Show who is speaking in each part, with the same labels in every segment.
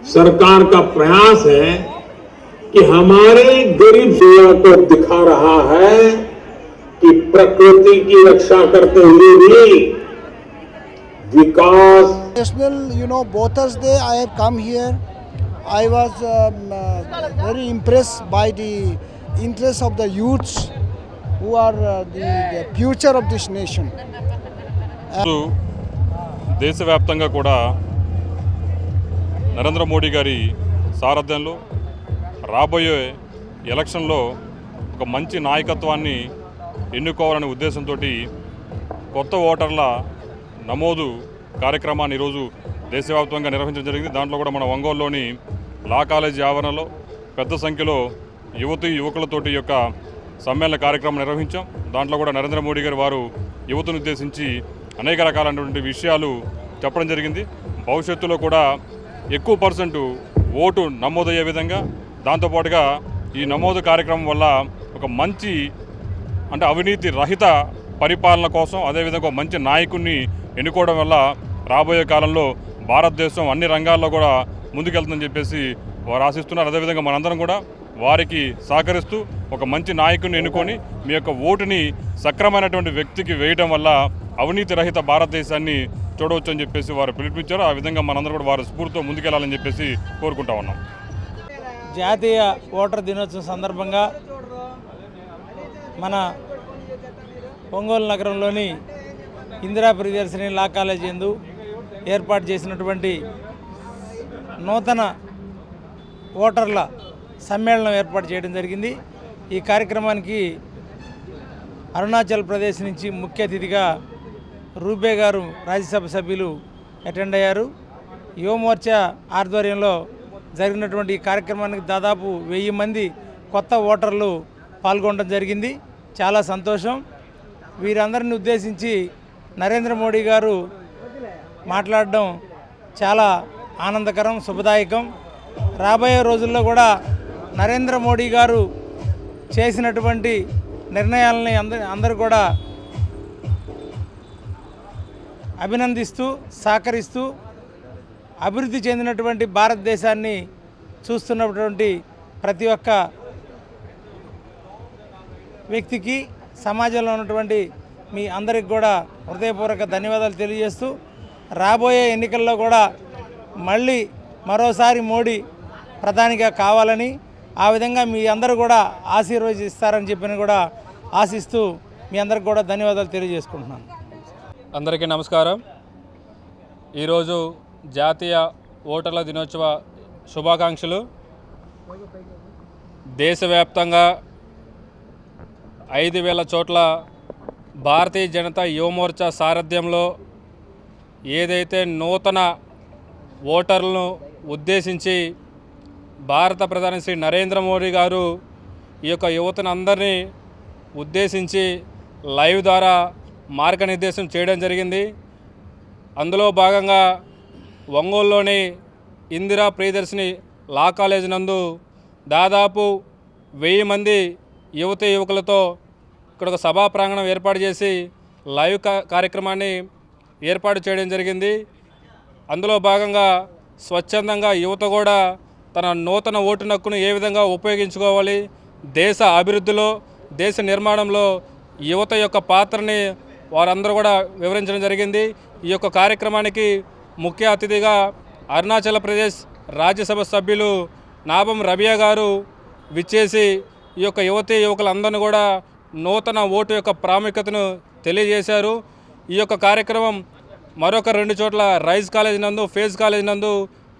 Speaker 1: सरकार का प्रयास है कि हमारे गरीब युवा को दिखा रहा है कि प्रकृति की रक्षा करते हुए भी विकास.
Speaker 2: National, Bothers Day, I have come here. I was very impressed by the interest of the youths who are the future of this nation.
Speaker 3: దేశవ్యాప్తంగా కూడా నరేంద్ర మోడీ గారి సారథ్యంలో రాబోయే ఎలక్షన్లో ఒక మంచి నాయకత్వాన్ని ఎన్నుకోవాలనే ఉద్దేశంతో కొత్త ఓటర్ల నమోదు కార్యక్రమాన్ని ఈరోజు దేశవ్యాప్తంగా నిర్వహించడం జరిగింది. దాంట్లో కూడా మన ఒంగోలులోని లా కాలేజీ ఆవరణలో పెద్ద సంఖ్యలో యువకులతోటి యొక్క సమ్మేళన కార్యక్రమం నిర్వహించాం. దాంట్లో కూడా నరేంద్ర మోడీ గారు వారు యువతను ఉద్దేశించి అనేక రకాలైనటువంటి విషయాలు చెప్పడం జరిగింది. భవిష్యత్తులో కూడా ఎక్కువ పర్సెంట్ ఓటు నమోదయ్యే విధంగా, దాంతోపాటుగా ఈ నమోదు కార్యక్రమం వల్ల ఒక మంచి అవినీతి రహిత పరిపాలన కోసం, అదేవిధంగా ఒక మంచి నాయకుడిని ఎన్నుకోవడం వల్ల రాబోయే కాలంలో భారతదేశం అన్ని రంగాల్లో కూడా ముందుకెళ్తుందని చెప్పేసి వారు ఆశిస్తున్నారు. అదేవిధంగా మనందరం కూడా వారికి సహకరిస్తూ ఒక మంచి నాయకుడిని ఎన్నుకొని మీ యొక్క ఓటుని సక్రమైనటువంటి వ్యక్తికి వేయడం వల్ల అవినీతి రహిత భారతదేశాన్ని చూడవచ్చు అని చెప్పేసి వారు పిలుపునిచ్చారు. ఆ విధంగా మనందరం కూడా వారి స్ఫూర్తితో ముందుకెళ్లాలని చెప్పేసి కోరుకుంటా ఉన్నాం.
Speaker 4: జాతీయ ఓటర్ దినోత్సవం సందర్భంగా మన ఒంగోలు నగరంలోని ఇందిరా ప్రియదర్శిని లా కాలేజీ యందు ఏర్పాటు చేసినటువంటి నూతన ఓటర్ల సమ్మేళనం ఏర్పాటు చేయడం జరిగింది. ఈ కార్యక్రమానికి అరుణాచల్ ప్రదేశ్ నుంచి ముఖ్య అతిథిగా రూబే గారు రాజ్యసభ సభ్యులు అటెండ్ అయ్యారు. యువమోర్చా ఆధ్వర్యంలో జరిగినటువంటి ఈ కార్యక్రమానికి దాదాపు 1000 మంది కొత్త ఓటర్లు పాల్గొనడం జరిగింది. చాలా సంతోషం. వీరందరిని ఉద్దేశించి నరేంద్ర మోడీ గారు మాట్లాడడం చాలా ఆనందకరం, శుభదాయకం. రాబోయే రోజుల్లో కూడా నరేంద్ర మోడీ గారు చేసినటువంటి నిర్ణయాలని అందరూ కూడా అభినందిస్తూ సహకరిస్తూ అభివృద్ధి చెందినటువంటి భారతదేశాన్ని చూస్తున్నటువంటి ప్రతి ఒక్క వ్యక్తికి, సమాజంలో ఉన్నటువంటి మీ అందరికి కూడా హృదయపూర్వక ధన్యవాదాలు తెలియజేస్తూ రాబోయే ఎన్నికల్లో కూడా మళ్ళీ మరోసారి మోడీ ప్రధానిగా కావాలని, ఆ విధంగా మీ అందరూ కూడా ఆశీర్వదిస్తారని చెప్పని కూడా ఆశిస్తూ మీ అందరికి కూడా ధన్యవాదాలు తెలియజేసుకుంటున్నాను.
Speaker 5: అందరికీ నమస్కారం. ఈరోజు జాతీయ ఓటర్ల దినోత్సవ శుభాకాంక్షలు. దేశవ్యాప్తంగా 5000 చోట్ల భారతీయ జనతా యువమోర్చా సారథ్యంలో ఏదైతే నూతన ఓటర్లను ఉద్దేశించి భారత ప్రధాని శ్రీ నరేంద్ర మోడీ గారు ఈ యొక్క యువతను అందరినీ ఉద్దేశించి లైవ్ ద్వారా మార్గనిర్దేశం చేయడం జరిగింది. అందులో భాగంగా ఒంగోలులోని ఇందిరా ప్రియదర్శిని లా కాలేజ్ నందు దాదాపు 1000 మంది యువకులతో ఇక్కడ ఒక సభా ప్రాంగణం ఏర్పాటు చేసి లైవ్ కార్యక్రమాన్ని ఏర్పాటు చేయడం జరిగింది. అందులో భాగంగా స్వచ్ఛందంగా యువత కూడా తన నూతన ఓటు హక్కును ఏ విధంగా ఉపయోగించుకోవాలి, దేశ అభివృద్ధిలో, దేశ నిర్మాణంలో యువత యొక్క పాత్రని వారందరూ కూడా వివరించడం జరిగింది. ఈ యొక్క కార్యక్రమానికి ముఖ్య అతిథిగా అరుణాచల్ ప్రదేశ్ రాజ్యసభ సభ్యులు నాబం రబియా గారు విచ్చేసి ఈ యొక్క యువకులందరినీ కూడా నూతన ఓటు యొక్క ప్రాముఖ్యతను తెలియజేశారు. ఈ యొక్క కార్యక్రమం మరొక 2 చోట్ల రైజ్ కాలేజ్ నందు, ఫేజ్ కాలేజ్ నందు,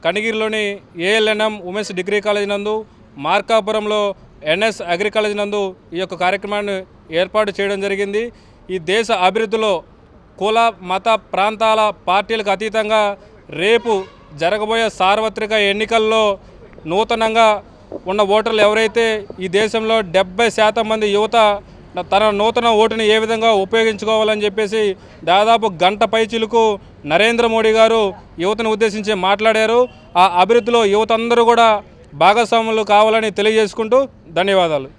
Speaker 5: కనిగిరిలోని ALNM ఉమెన్స్ డిగ్రీ కాలేజ్ నందు, మార్కాపురంలో NS అగ్రి కాలేజ్ నందు ఈ యొక్క కార్యక్రమాన్ని ఏర్పాటు చేయడం జరిగింది. ఈ దేశ అభివృద్ధిలో కుల, మత, ప్రాంతాల, పార్టీలకు అతీతంగా రేపు జరగబోయే సార్వత్రిక ఎన్నికల్లో నూతనంగా ఉన్న ఓటర్లు ఎవరైతే ఈ దేశంలో 70% మంది యువత తన నూతన ఓటుని ఏ విధంగా ఉపయోగించుకోవాలని చెప్పేసి దాదాపు గంట పైచిలుకు నరేంద్ర మోడీ గారు యువతను ఉద్దేశించి మాట్లాడారు. ఆ అభివృద్ధిలో యువత అందరూ కూడా భాగస్వాములు కావాలని తెలియజేసుకుంటూ ధన్యవాదాలు.